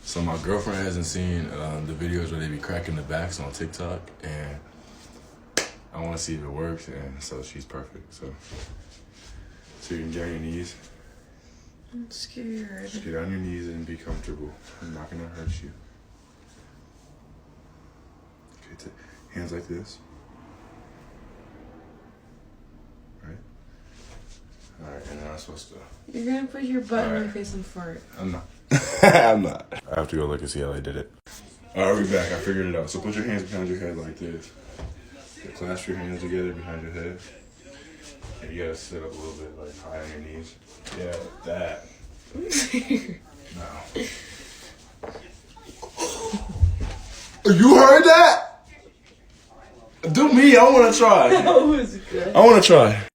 So my girlfriend hasn't seen the videos where they be cracking the backs on TikTok, and I want to see if it works, and so she's perfect. So you can get on your knees. I'm scared. Just get on your knees and be comfortable. I'm not gonna hurt you. Okay, hands like this. Right. All right, and then I'm supposed to. You're gonna put your butt in my face and fart. I'm not. I'm not. I have to go look and see how I did it. All right, I'll be back. I figured it out. So put your hands behind your head like this. Clasp your hands together behind your head. And you gotta sit up a little bit, like high on your knees. Yeah, like that. No. You heard that? Do me. I want to try. That was good. I want to try.